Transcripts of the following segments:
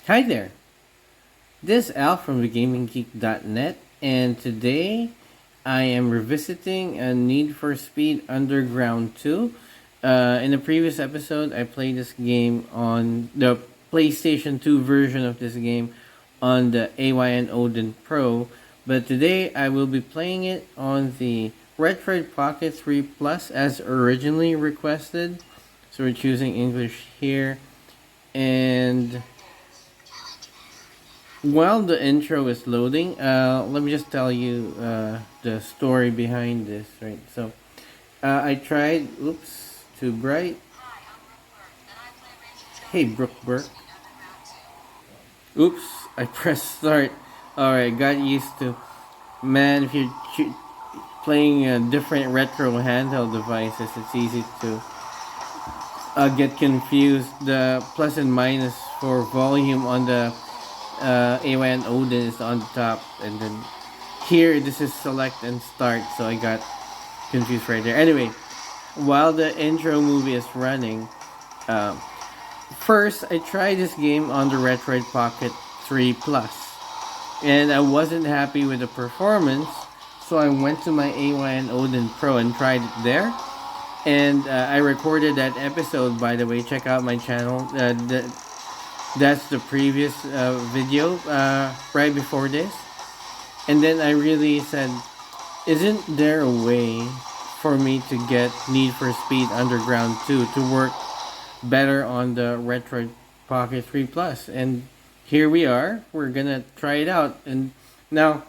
Hi there, this is Al from thegaminggeek.net, and today I am revisiting a Need for Speed Underground 2. In the previous episode, I played this game on the PlayStation 2 version of this game on the AYN Odin Pro, but today I will be playing it on the Retroid Pocket 3 Plus as originally requested. So we're choosing English here, and while the intro is loading, let me just tell you the story behind this, right? So, I tried, oops, too bright. Hey, Brooke Burke. Oops, I pressed start. Alright, got used to. Man, if you're playing different retro handheld devices, it's easy to get confused. The plus and minus for volume on the AY and Odin is on the top, and then here this is select and start, so I got confused right there. Anyway, while the intro movie is running, um, first I tried this game on the Retroid Pocket 3 Plus, and I wasn't happy with the performance, so I went to my AY and Odin Pro and tried it there. And I recorded that episode, by the way. Check out my channel. That's the previous video right before this. And then I really said, isn't there a way for me to get Need for Speed Underground 2 to work better on the Retroid Pocket 3 Plus? And here we are. We're gonna try it out. And now,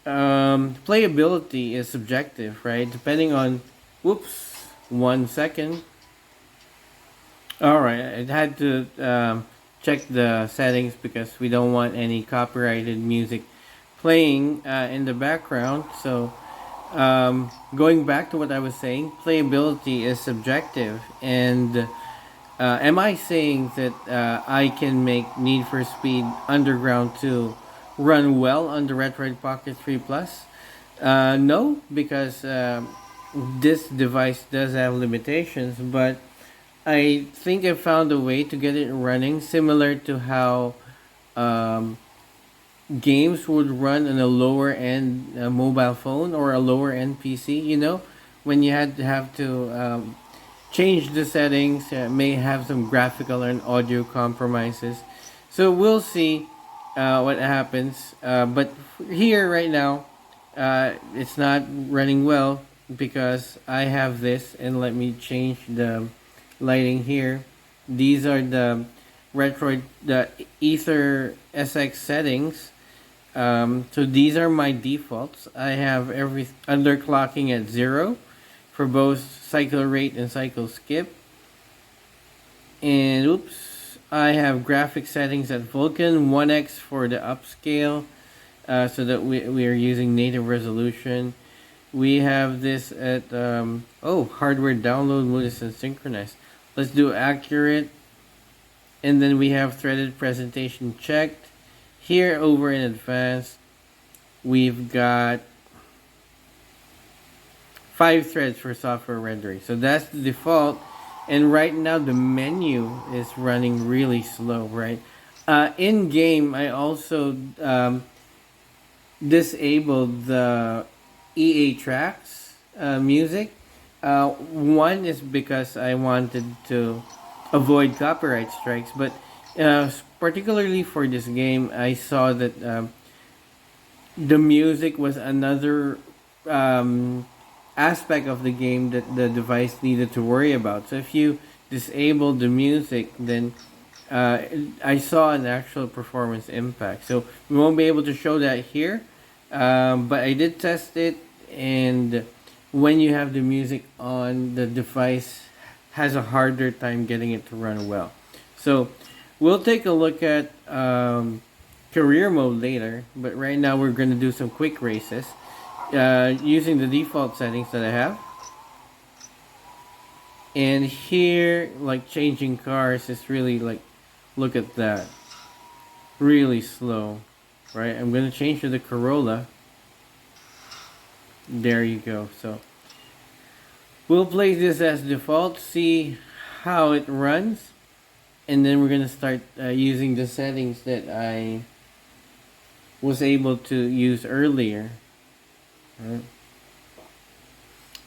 playability is subjective, right? Depending on, whoops, 1 second. All right, I had to check the settings because we don't want any copyrighted music playing in the background. So, going back to what I was saying, playability is subjective. And am I saying that I can make Need for Speed Underground 2 run well on the Retroid Pocket 3 Plus? No, because this device does have limitations, but I think I found a way to get it running similar to how um, games would run on a lower end mobile phone or a lower end PC. You know, when you had to have to change the settings, may have some graphical and audio compromises. So we'll see what happens. But here right now, it's not running well because I have this, and let me change the lighting here. These are the the Ether SX settings. So these are my defaults. I have every underclocking at 0 for both cycle rate and cycle skip. And oops, I have graphic settings at Vulkan 1x for the upscale, so that we are using native resolution. We have this at hardware download mode is synchronized. Let's do accurate, and then we have threaded presentation checked. Here over in advanced, we've got 5 threads for software rendering. So that's the default. And right now the menu is running really slow, right? In game, I also disabled the EA tracks music. One is because I wanted to avoid copyright strikes, but particularly for this game, I saw that the music was another aspect of the game that the device needed to worry about. So if you disable the music, then I saw an actual performance impact. So we won't be able to show that here, but I did test it, and when you have the music on, the device has a harder time getting it to run well. So we'll take a look at career mode later, but right now we're going to do some quick races using the default settings that I have. And here, like changing cars is really like, look at that, really slow, right? I'm going to change to the Corolla. There you go. So we'll place this as default, see how it runs. and then we're gonna start using the settings that I was able to use earlier. Right?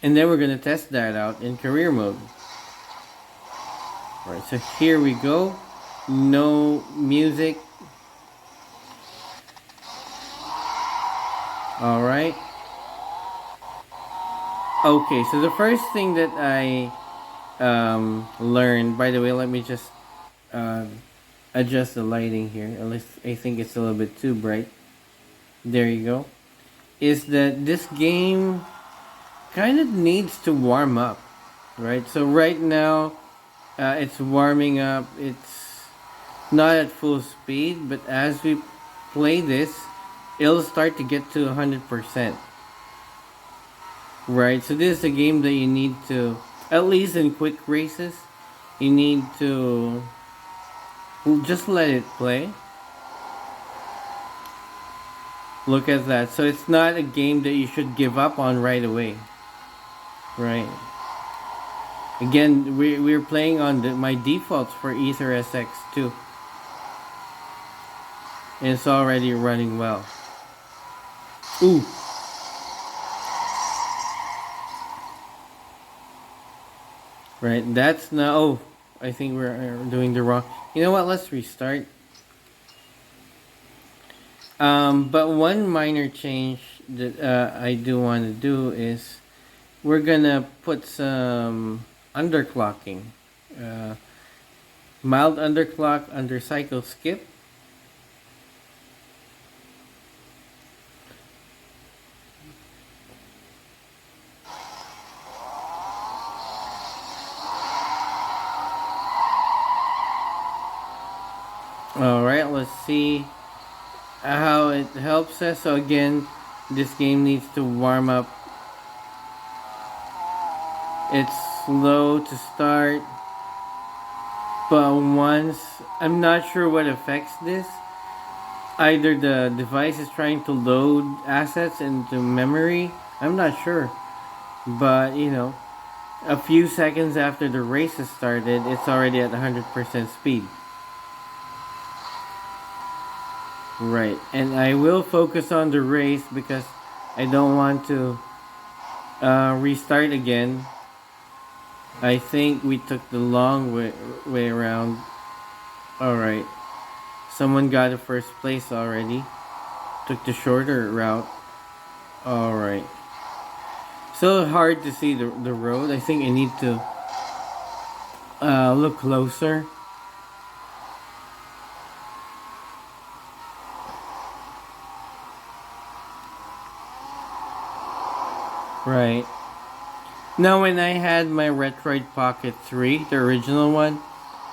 And then we're gonna test that out in career mode. Alright, so here we go. No music. Alright. Okay, so the first thing that I learned, by the way, let me just uh, adjust the lighting here. At least I think it's a little bit too bright. There you go. Is that this game kind of needs to warm up, right? So right now, it's warming up. It's not at full speed, but as we play this, it'll start to get to 100%. Right, so this is a game that you need to, at least in quick races, you need to just let it play. Look at that. So it's not a game that you should give up on right away. Right. Again, we're playing on my defaults for Ether SX2. And it's already running well. Ooh. Right, that's now. Oh, I think we're doing the wrong. You know what? Let's restart. But one minor change that I do want to do is we're gonna put some underclocking. Mild underclock under cycle skip. Alright, let's see how it helps us. So again, this game needs to warm up. It's slow to start, but once, I'm not sure what affects this. Either the device is trying to load assets into memory, I'm not sure. But you know, a few seconds after the race has started, it's already at 100% speed. Right, and I will focus on the race because I don't want to restart again. I think we took the long way around. Alright, someone got a first place already. Took the shorter route. Alright. So hard to see the road. I think I need to look closer. Right. Now when I had my Retroid Pocket 3, the original one,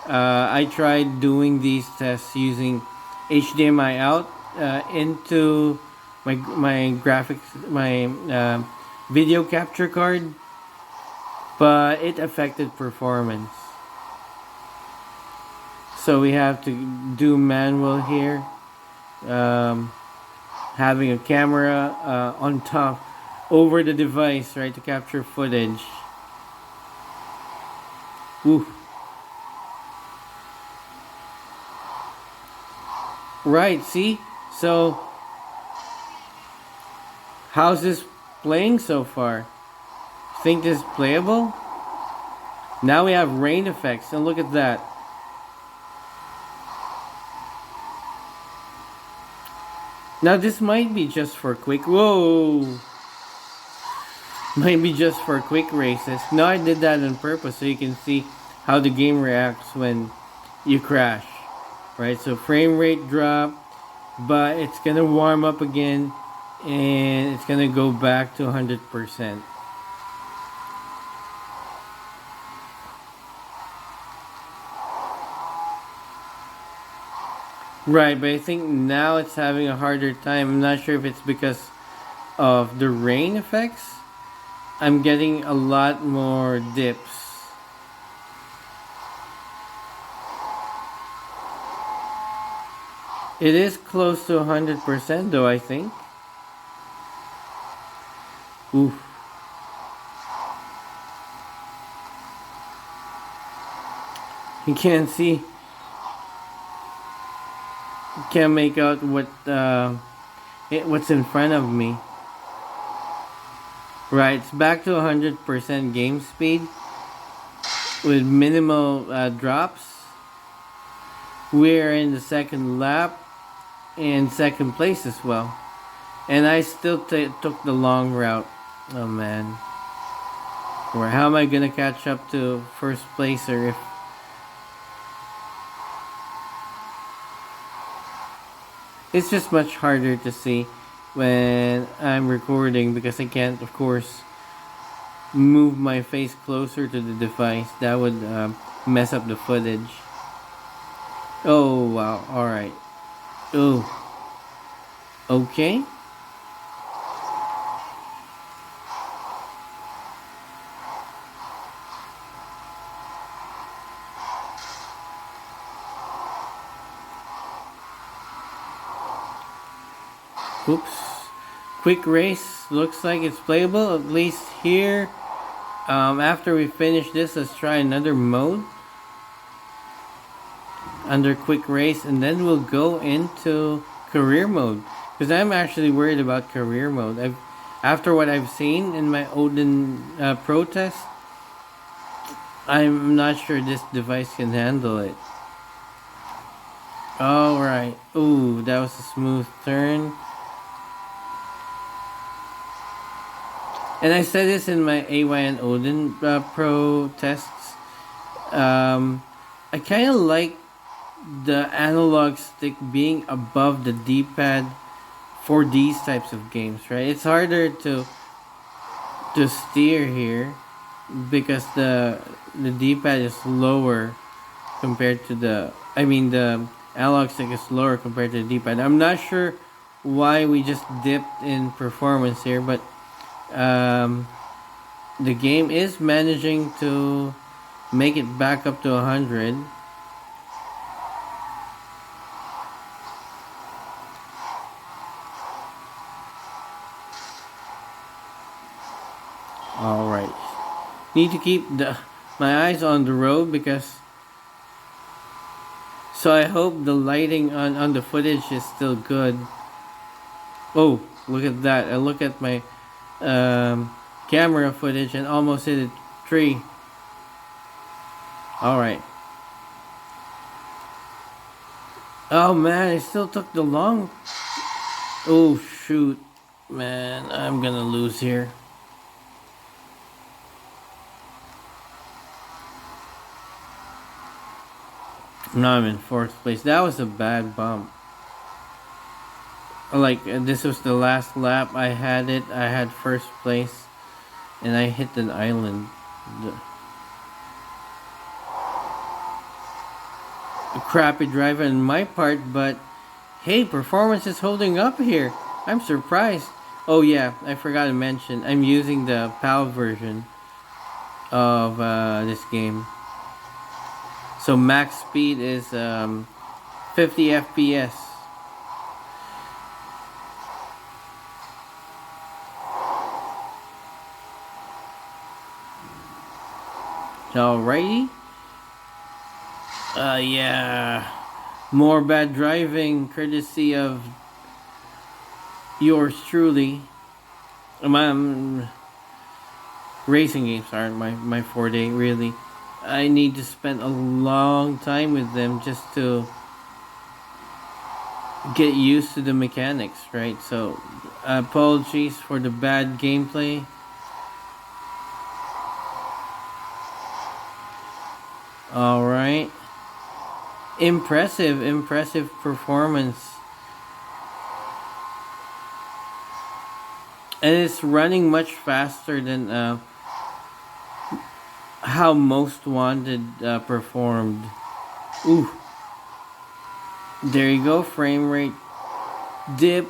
I tried doing these tests using HDMI out into my graphics, my video capture card, but it affected performance. So we have to do manual here, having a camera on top over the device, right, to capture footage. Ooh. Right, see? So, how's this playing so far? Think this is playable? Now we have rain effects, and look at that. Now this might be just for quick, whoa! Might be just for quick races. No, I did that on purpose so you can see how the game reacts when you crash. Right, so frame rate drop, but it's gonna warm up again and it's gonna go back to 100%. Right, but I think now it's having a harder time. I'm not sure if it's because of the rain effects. I'm getting a lot more dips. It is close to 100% though, I think. Oof. You can't see. can't make out what's in front of me. Right, it's back to 100% game speed with minimal drops. We're in the second lap and second place as well. And I still took the long route. Oh man. Or how am I gonna catch up to first placer if it's just much harder to see when I'm recording because I can't, of course, move my face closer to the device. That would mess up the footage. Oh wow! All right. Oh. Okay. Oops. Quick race looks like it's playable, at least here. After we finish this, let's try another mode under quick race, and then we'll go into career mode. Because I'm actually worried about career mode. After what I've seen in my Odin protest, I'm not sure this device can handle it. Alright. Ooh, that was a smooth turn. And I said this in my AYN Odin Pro tests. I kind of like the analog stick being above the D-pad for these types of games, right? It's harder to steer here because the D-pad is lower compared to the analog stick is lower compared to the D-pad. I'm not sure why we just dipped in performance here, but the game is managing to make it back up to 100. All right, need to keep my eyes on the road because. So I hope the lighting on the footage is still good. Oh, look at that! I look at my camera footage and almost hit a tree. Alright. Oh man, I still took the long. Oh shoot. Man, I'm gonna lose here. Now I'm in fourth place. That was a bad bump. Like, this was the last lap I had it. I had first place. And I hit an island. A crappy drive on my part, but hey, performance is holding up here. I'm surprised. Oh yeah, I forgot to mention, I'm using the PAL version of this game. So max speed is 50 FPS. Alrighty. Yeah. More bad driving courtesy of yours truly. Racing games aren't my forte, really. I need to spend a long time with them just to get used to the mechanics, right? So, apologies for the bad gameplay. Alright. Impressive performance. And it's running much faster than how Most Wanted performed. Ooh. There you go, frame rate dip.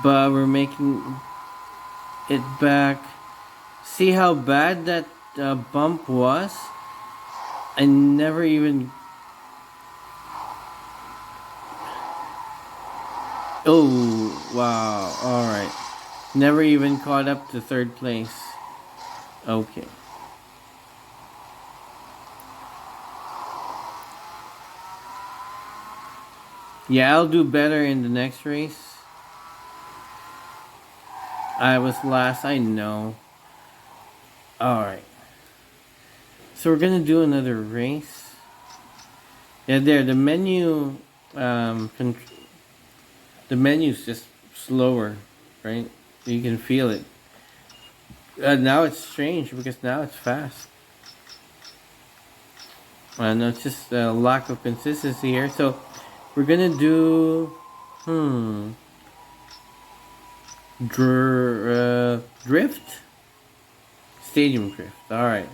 But we're making it back. See how bad that bump was? I never even... Oh, wow. Alright. Never even caught up to third place. Okay. Yeah, I'll do better in the next race. I was last, I know. Alright. So we're gonna do another race. Yeah, there, the menu, the menu's just slower, right? You can feel it. Now it's strange because now it's fast. No, it's just a lack of consistency here. So we're gonna do, hmm, drift, stadium drift. All right,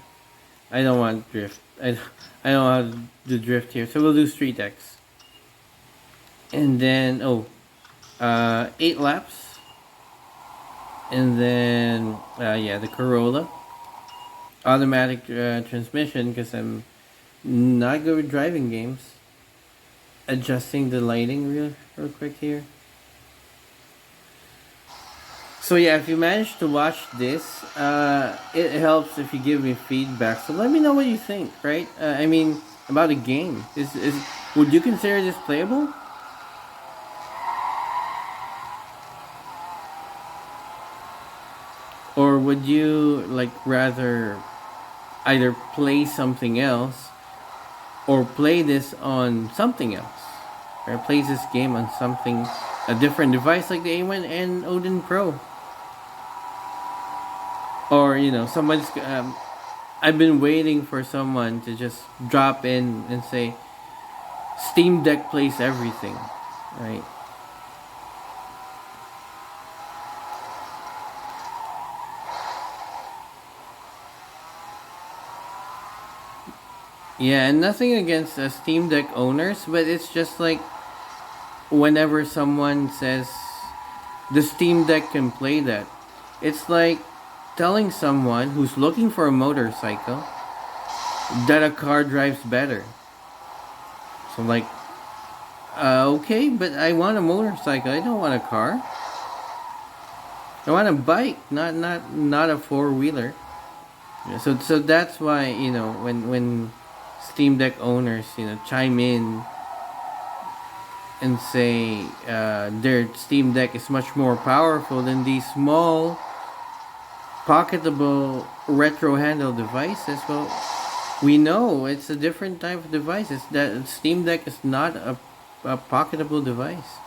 I don't want drift. I don't want to do drift here. So we'll do street X, and then 8 laps, and then yeah, the Corolla, automatic transmission because I'm not good with driving games. Adjusting the lighting real quick here. So yeah, if you manage to watch this, it helps if you give me feedback. So let me know what you think, right? I mean, about a game. Is would you consider this playable? Or would you like rather either play something else or play this on something else? Or play this game on something a different device like the A1 and Odin Pro. Or someone's I've been waiting for someone to just drop in and say Steam Deck plays everything, right? Yeah, and nothing against Steam Deck owners, but it's just like whenever someone says the Steam Deck can play that, it's like telling someone who's looking for a motorcycle that a car drives better. So like, okay, but I want a motorcycle. I don't want a car. I want a bike, not a four-wheeler. Yeah, so that's why when Steam Deck owners chime in and say their Steam Deck is much more powerful than these small pocketable retro handle devices. Well, we know it's a different type of device. It's that Steam Deck is not a pocketable device.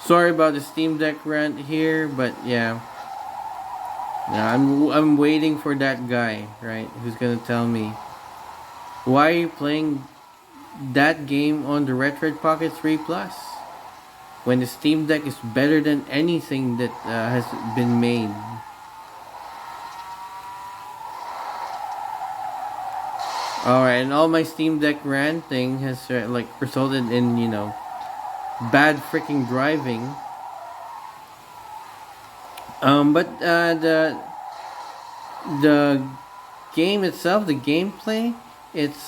Sorry about the Steam Deck rant here, but yeah. Yeah, I'm waiting for that guy, right? Who's gonna tell me why are you playing that game on the Retroid Pocket 3 Plus when the Steam Deck is better than anything that has been made. Alright, and all my Steam Deck ranting has like resulted in bad freaking driving. But the game itself, the gameplay, it's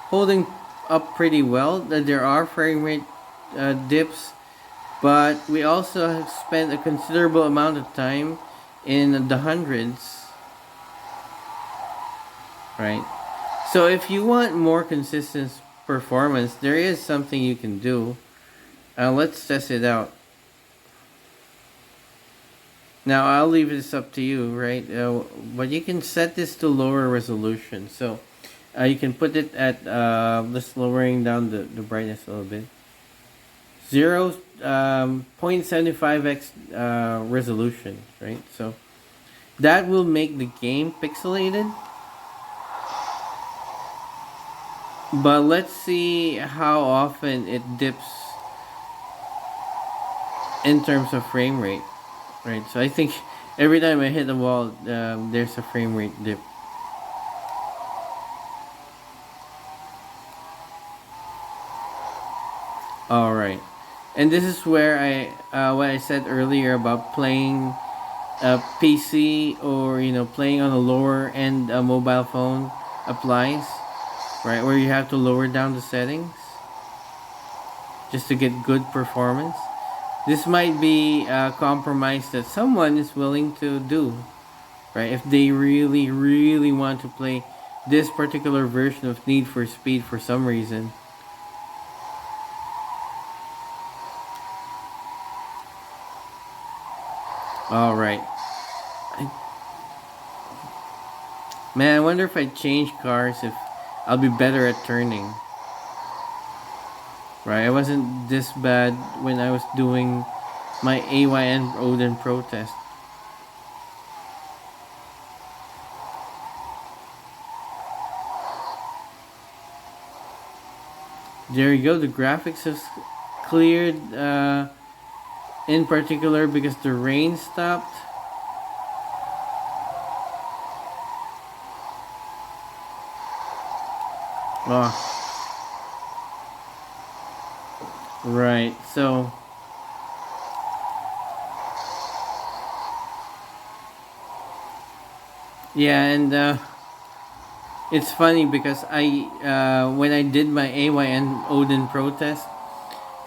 holding up pretty well. There are frame rate dips, but we also have spent a considerable amount of time in the hundreds, right? So if you want more consistent performance, there is something you can do. Let's test it out. Now I'll leave this up to you, right? But you can set this to lower resolution. So you can put it at just lowering down the brightness a little bit. 0.75x resolution, right? So that will make the game pixelated. But let's see how often it dips in terms of frame rate. Right, so I think every time I hit the wall, there's a frame rate dip. All right, and this is where what I said earlier about playing a PC or playing on a lower end mobile phone applies, right? Where you have to lower down the settings just to get good performance. This might be a compromise that someone is willing to do, right? If they really, really want to play this particular version of Need for Speed for some reason. All right. I, man, I wonder if I change cars if I'll be better at turning. Right, I wasn't this bad when I was doing my AYN Odin protest. There you go. The graphics have cleared, in particular because the rain stopped. Oh, right. So yeah, and it's funny because I when I did my AYN Odin protest,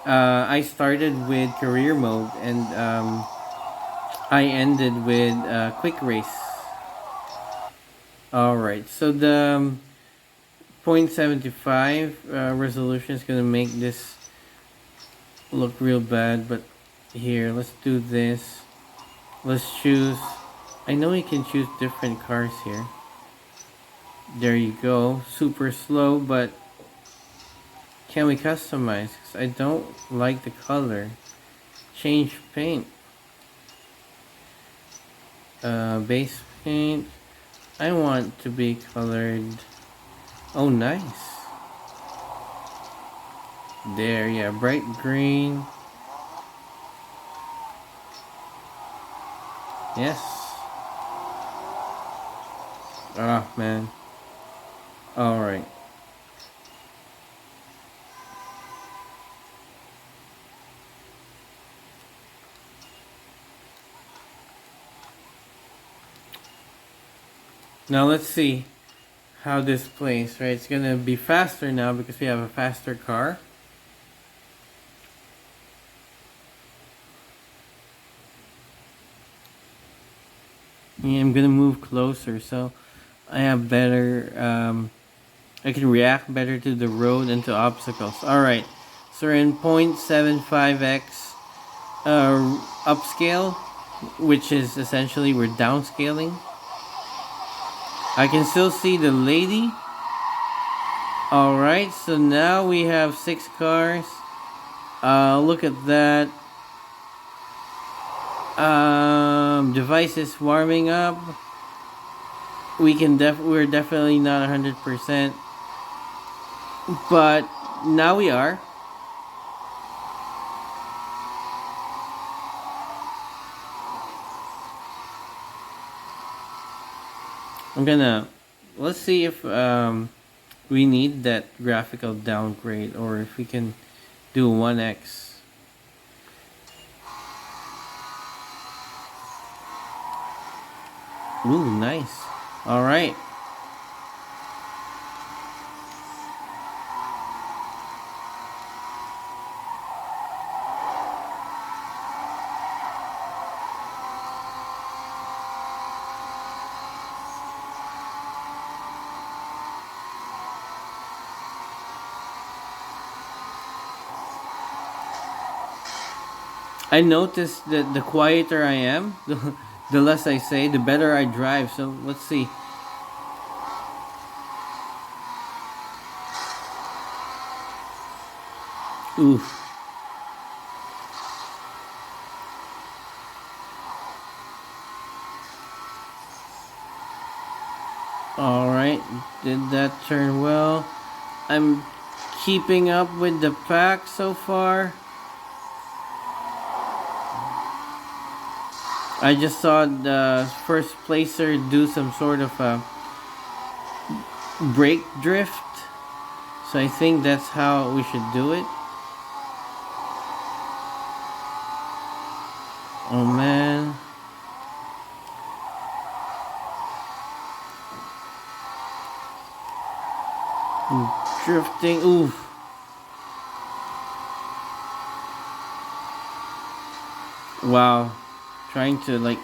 I started with career mode and I ended with quick race. All right. So the 0.75 resolution is gonna make this look real bad, but here, let's do this. Let's choose. I know you can choose different cars here. There you go. Super slow, but can we customize? 'Cause I don't like the color. Change paint. Base paint. I want to be colored. Oh, nice. There, yeah, bright green. Yes. Ah, man. Alright. Now let's see how this plays, right? It's gonna be faster now because we have a faster car. Yeah, I'm gonna move closer so I have better, I can react better to the road and to obstacles. Alright, so we're in 0.75x upscale, which is essentially we're downscaling. I can still see the lady. Alright, so now we have 6 cars. Look at that. Device is warming up. We're definitely not 100%, but now we are. I'm gonna let's see if we need that graphical downgrade or if we can do 1x. Ooh, nice. All right. I noticed that the quieter I am, the less I say, the better I drive. So let's see. Oof. Alright, did that turn well? I'm keeping up with the pack so far. I just saw the first placer do some sort of a brake drift. So I think that's how we should do it. Oh man. Drifting. Ooh. Wow. Trying to like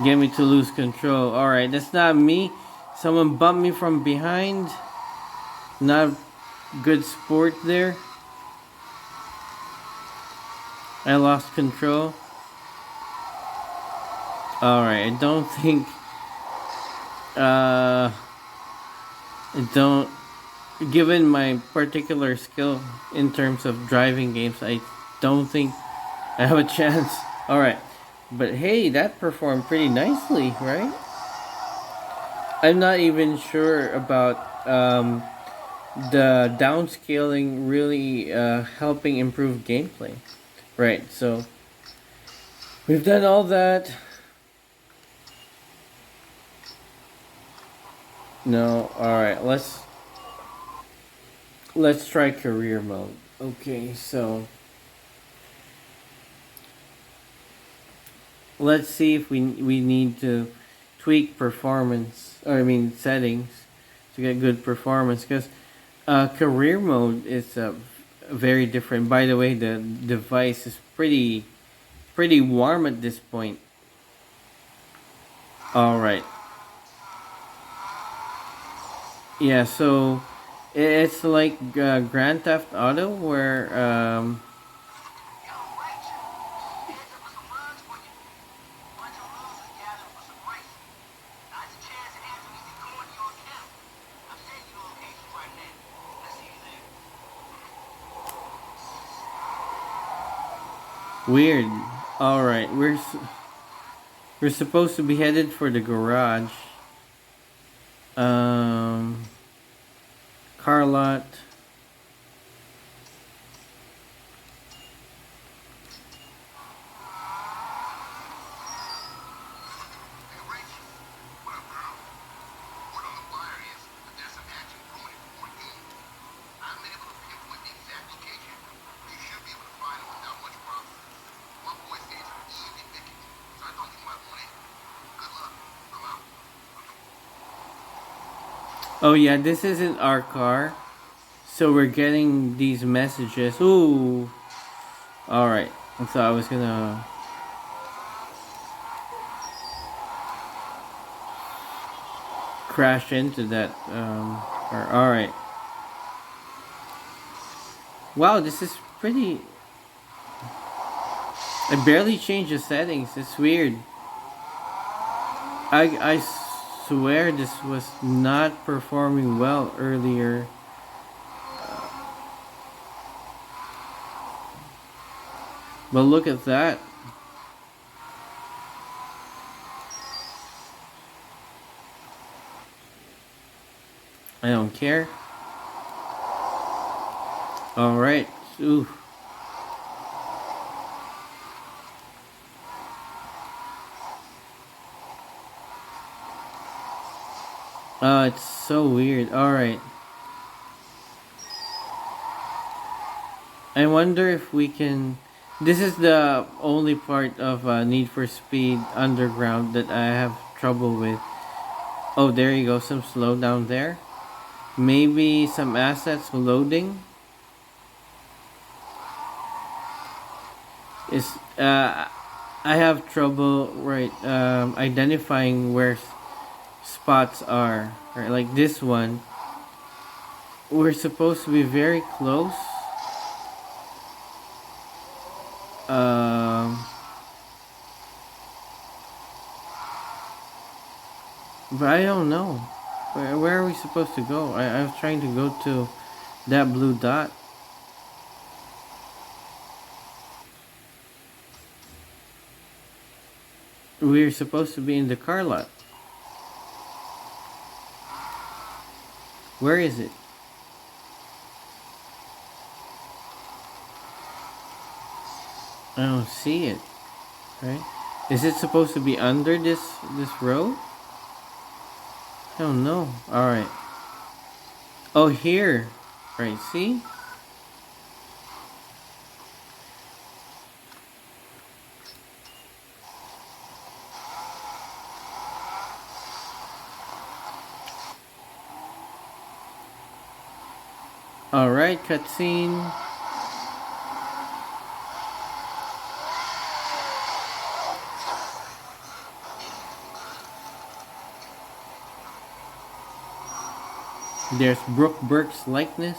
get me to lose control. Alright, that's not me. Someone bumped me from behind. Not good sport there. I lost control. Alright, I don't think I don't given my particular skill in terms of driving games, I don't think I have a chance. Alright. But hey, that performed pretty nicely, right? I'm not even sure about the downscaling really helping improve gameplay. Right, so we've done all that. No, alright, let's try career mode. Okay, so let's see if we need to tweak performance, or I mean settings, to get good performance, because career mode is very different. By the way, the device is pretty warm at this point. All right. Yeah, so it's like Grand Theft Auto, where weird. All right, we're supposed to be headed for the garage. Um, car lot. Oh yeah, this isn't our car. So we're getting these messages. Ooh. Alright. I thought I was gonna crash into that car. Alright. Wow, this is pretty. I barely changed the settings. It's weird. I swear this was not performing well earlier. But look at that. I don't care. Alright. Ooh. Oh, it's so weird. Alright. I wonder if we can. This is the only part of Need for Speed Underground that I have trouble with. Oh, there you go. Some slowdown there. Maybe some assets loading. Is I have trouble identifying where spots are. Right, like this one. We're supposed to be very close. Um, but I don't know. Where are we supposed to go? I was trying to go to that blue dot. We're supposed to be in the car lot. Where is it? I don't see it. Right? Is it supposed to be under this row? I don't know. All right. Oh, here. Right. See? All right. Cutscene. There's Brooke Burke's likeness.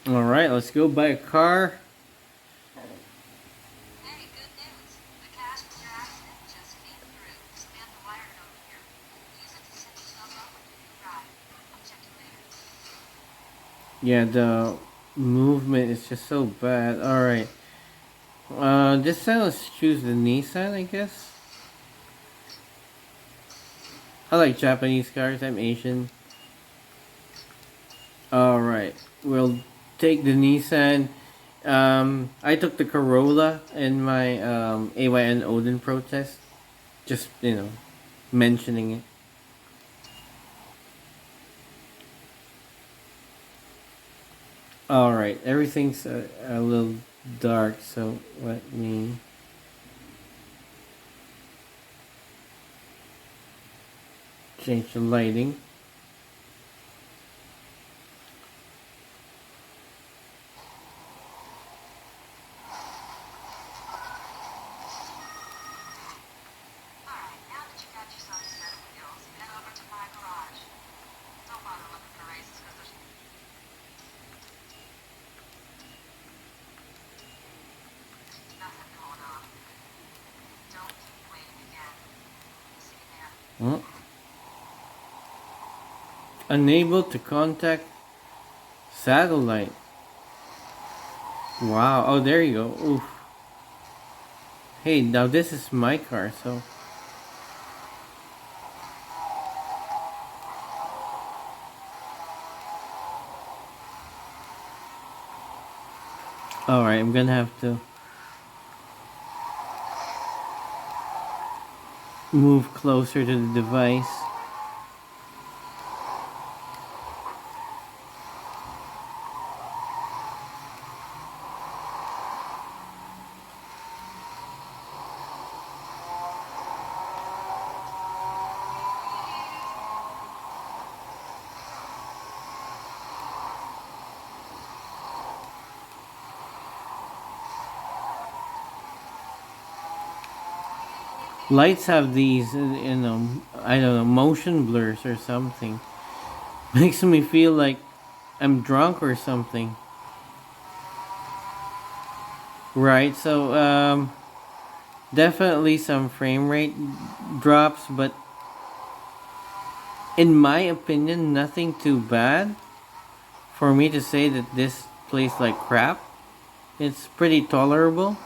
All right, let's go buy a car. Hey, good news. The cash from your accident just came through. Scan the wire code here. Use it to set yourself up with a new ride. I'll check you later. Yeah, the movement is just so bad. All right. This time let's choose the Nissan, I guess. I like Japanese cars. I'm Asian. All right, we'll take the Nissan. I took the Corolla in my AYN Odin protest. Just mentioning it. All right, everything's a little dark, so let me change the lighting. Alright, now that you got yourself a set of wheels, head over to my garage. Don't bother looking for races because there's nothing going on. Don't keep me waiting again. See you there. Oh, unable to contact satellite. Wow. Oh, there you go. Oof. Hey, now this is my car, so. Alright, I'm gonna have to move closer to the device. Lights have these, I don't know, motion blurs or something. Makes me feel like I'm drunk or something. Right, so, definitely some frame rate drops, but in my opinion, nothing too bad for me to say that this plays like crap. It's pretty tolerable.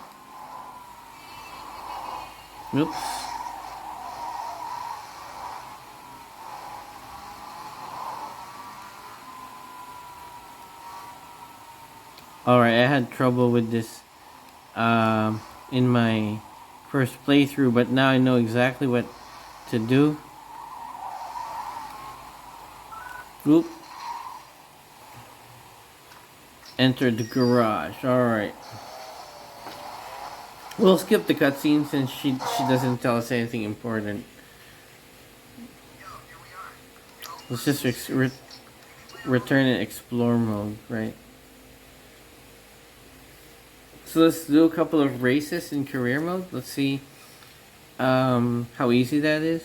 Oops. Alright, I had trouble with this in my first playthrough, but now I know exactly what to do. Oop. Enter the garage. Alright. We'll skip the cutscene since she doesn't tell us anything important. Let's just return in explore mode, right? So let's do a couple of races in career mode. Let's see how easy that is.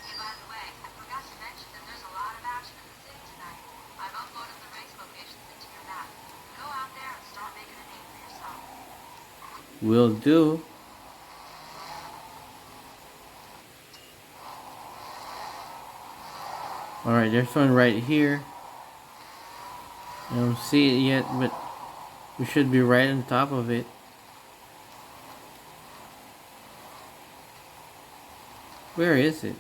Hey, by the way, I forgot to mention that there's a lot of action in the city tonight. I've uploaded the race locations into your map. Go out there and start making a name for yourself. Will do. Alright, there's one right here. I don't see it yet, but we should be right on top of it. Where is it?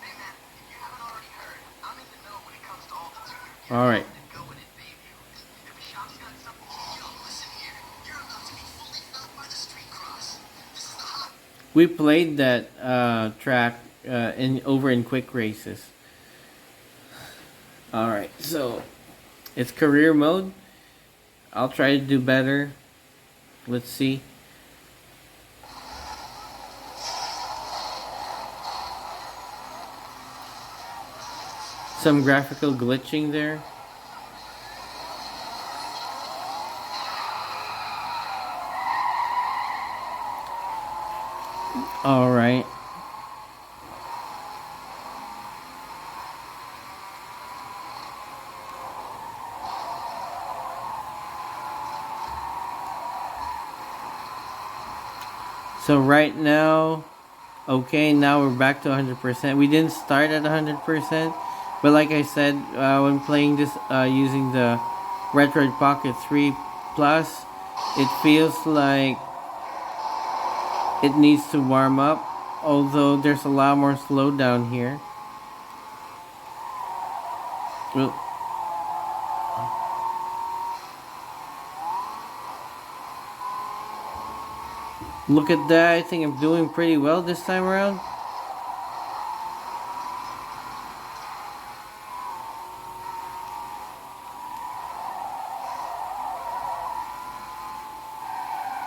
Hey man, if you haven't already heard, I'm in the know when it comes to all the tuner Alright. and going in baby. If a shop's got something yo, listen here. You're about to be fully felt by the street cross. This is the hot. We played that track in over in quick races. Alright, so it's career mode. I'll try to do better. Let's see. Some graphical glitching there. All right. So right now, okay, now we're back to 100%. We didn't start at 100%, but like I said, when playing this using the Retroid Pocket 3 Plus, it feels like it needs to warm up, although there's a lot more slowdown here. Well, look at that, I think I'm doing pretty well this time around.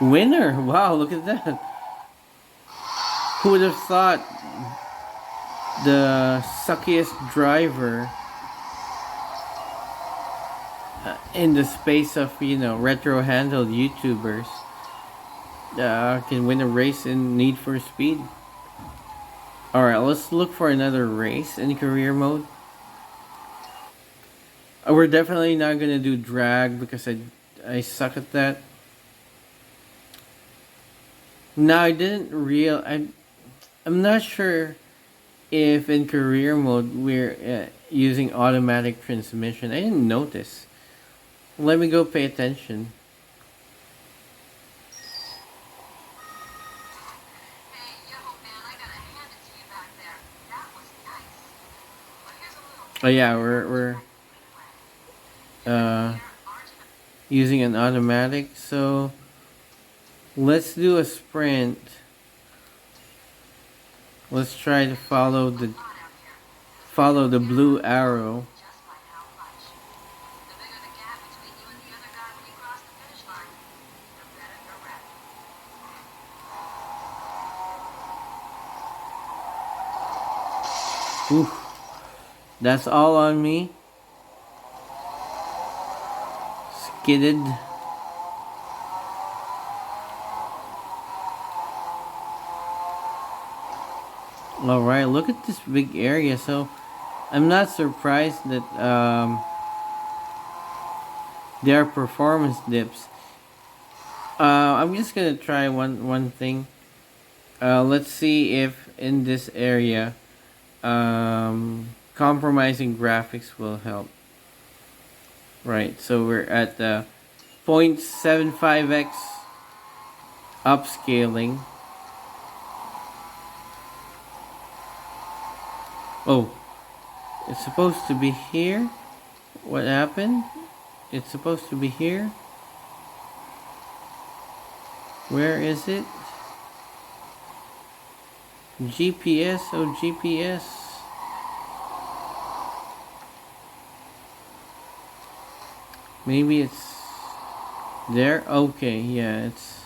Winner! Wow, look at that. Who would have thought the suckiest driver in the space of, retro handled YouTubers can win a race in Need for Speed? Alright, let's look for another race in career mode. We're definitely not gonna do drag because I suck at that. No, I didn't real. I'm not sure if in career mode we're using automatic transmission. I didn't notice. Let me go pay attention. Hey, yo, man, I gotta hand it to you back there. That was nice. But here's a little Oh yeah, trick. we're Here, uh orange using an automatic. So let's do a sprint. Let's try to lot out here. follow the blue arrow. Just by how much? The bigger the gap between you and the other guy when you cross the finish line, the better your rep. Oof, that's all on me. Skidded. Alright, look at this big area. So I'm not surprised that there are performance dips. I'm just gonna try one thing. Let's see if in this area compromising graphics will help. Right, so we're at the 0.75x upscaling. Oh, it's supposed to be here. What happened? It's supposed to be here. Where is it? GPS, oh GPS. Maybe it's there. Okay, yeah, it's.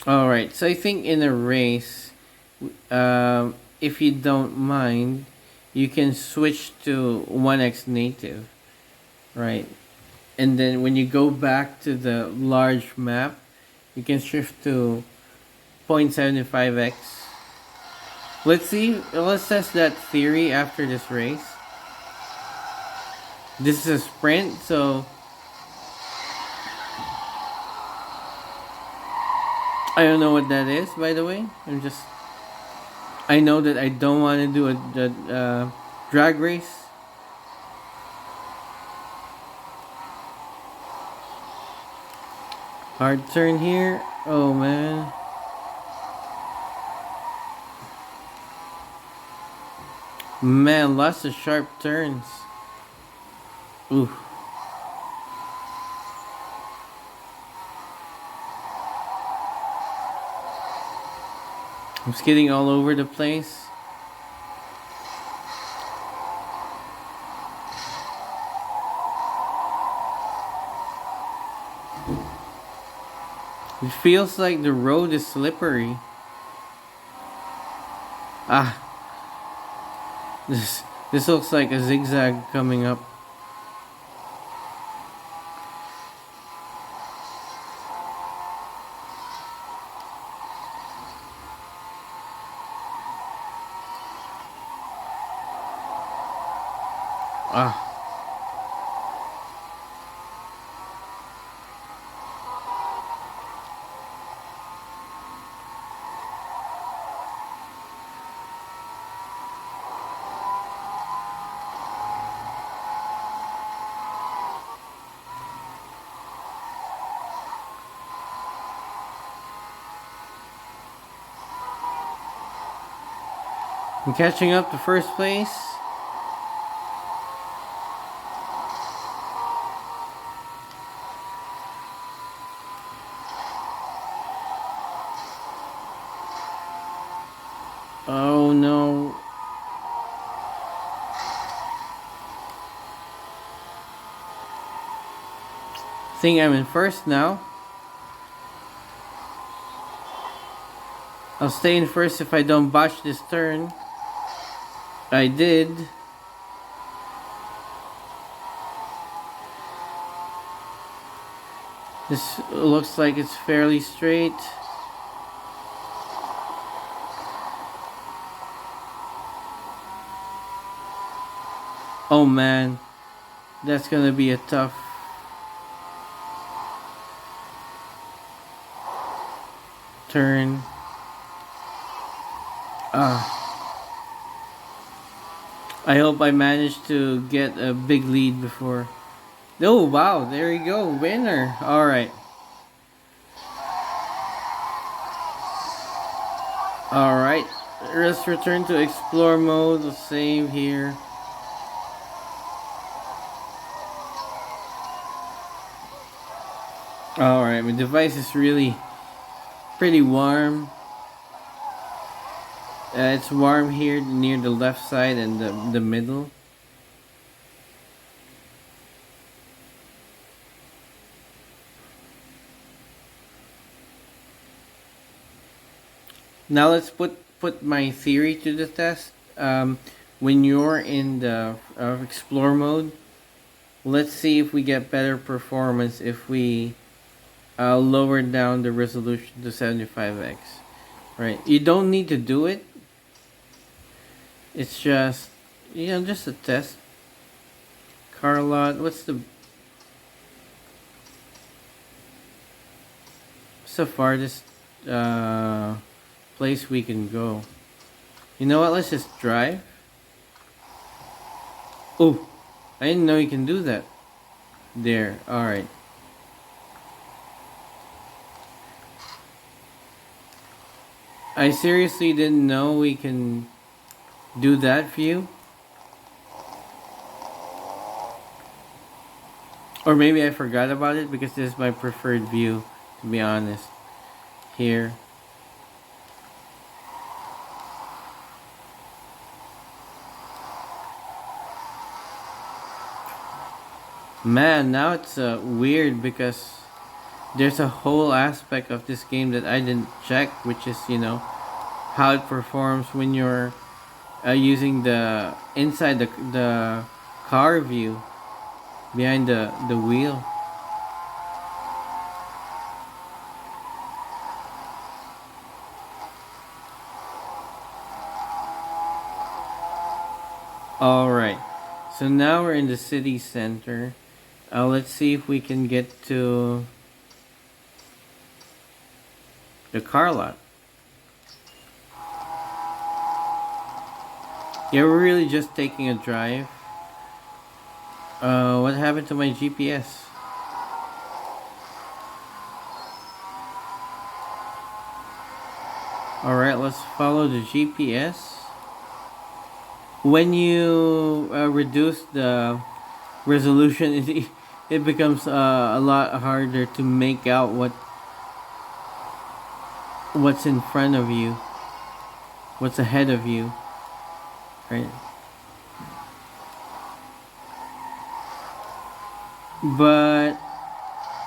Alright, so I think in a race, if you don't mind, you can switch to 1x native, right? And then when you go back to the large map, you can shift to 0.75x. Let's see, let's test that theory after this race. This is a sprint, so I don't know what that is, by the way. I know that I don't want to do a drag race. Hard turn here. Oh man. Man, lots of sharp turns. Ooh. I'm skidding all over the place. It feels like the road is slippery. Ah, this looks like a zigzag coming up. Ah. I'm catching up to first place. Oh no. Think I'm in first now. I'll stay in first if I don't botch this turn. I did. This looks like it's fairly straight. Oh man, that's gonna be a tough turn. Ah. I hope I manage to get a big lead before. Oh wow, there you go, winner. Alright. Alright. Let's return to explore mode. Let's save here. Alright, my device is really pretty warm. It's warm here near the left side and the middle. Now let's put my theory to the test. When you're in the explore mode, let's see if we get better performance if we lower down the resolution to 75x. Right, you don't need to do it. It's just, just a test. Car lot. What's the farthest place we can go? You know what? Let's just drive. Oh, I didn't know you can do that. There. All right. I seriously didn't know we can do that view. Or maybe I forgot about it because this is my preferred view, to be honest. Here. Man, now it's weird because there's a whole aspect of this game that I didn't check, which is, how it performs when you're using the inside the car view behind the wheel. Alright, so now we're in the city center. Let's see if we can get to the car lot. Yeah, we're really just taking a drive. What happened to my GPS? Alright, let's follow the GPS. When you reduce the resolution, it becomes a lot harder to make out what's in front of you, what's ahead of you, right? But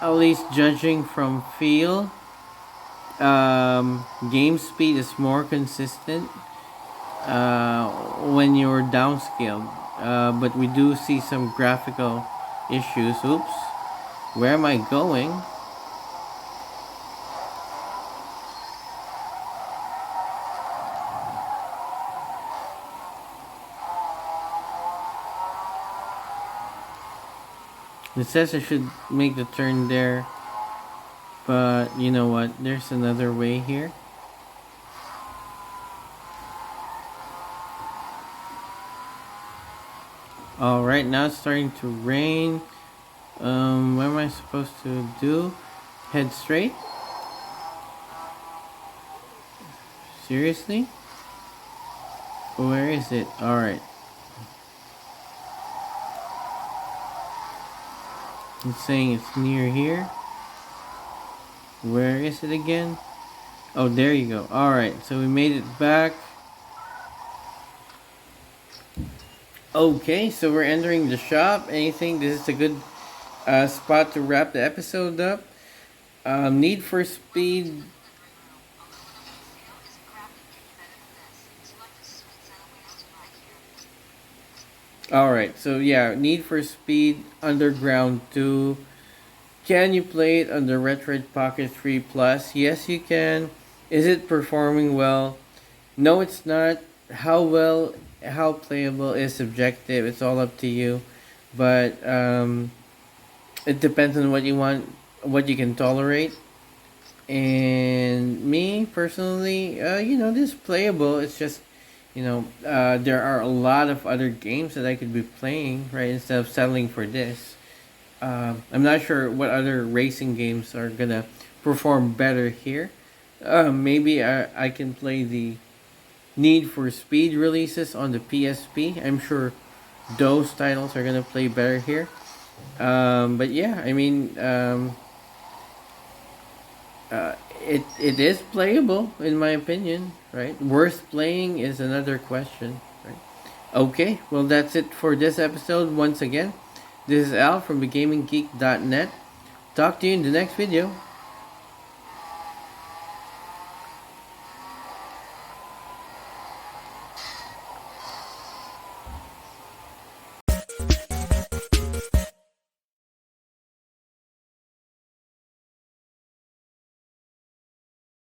at least judging from feel, game speed is more consistent when you're downscaled. But we do see some graphical issues. Oops. Where am I going? It says I should make the turn there, but you know what? There's another way here. Alright, now it's starting to rain. What am I supposed to do? Head straight? Seriously? Where is it? Alright. It's saying it's near here. Where is it again? Oh, there you go. Alright, so we made it back. Okay, so we're entering the shop. Anything? This is a good spot to wrap the episode up. Need for Speed. Alright, so yeah, Need for Speed Underground 2. Can you play it on the Retroid Pocket 3 Plus? Yes, you can. Is it performing well? No, it's not. How playable is subjective. It's all up to you. But it depends on what you want, what you can tolerate. And me personally, this is playable. It's just, there are a lot of other games that I could be playing, right? Instead of settling for this. I'm not sure what other racing games are gonna perform better here. Maybe I can play the Need for Speed releases on the PSP. I'm sure those titles are gonna play better here. But yeah, I mean, it is playable in my opinion, right? Worth playing is another question, right? Okay, well that's it for this episode. Once again, this is Al from thegaminggeek.net. Talk to you in the next video.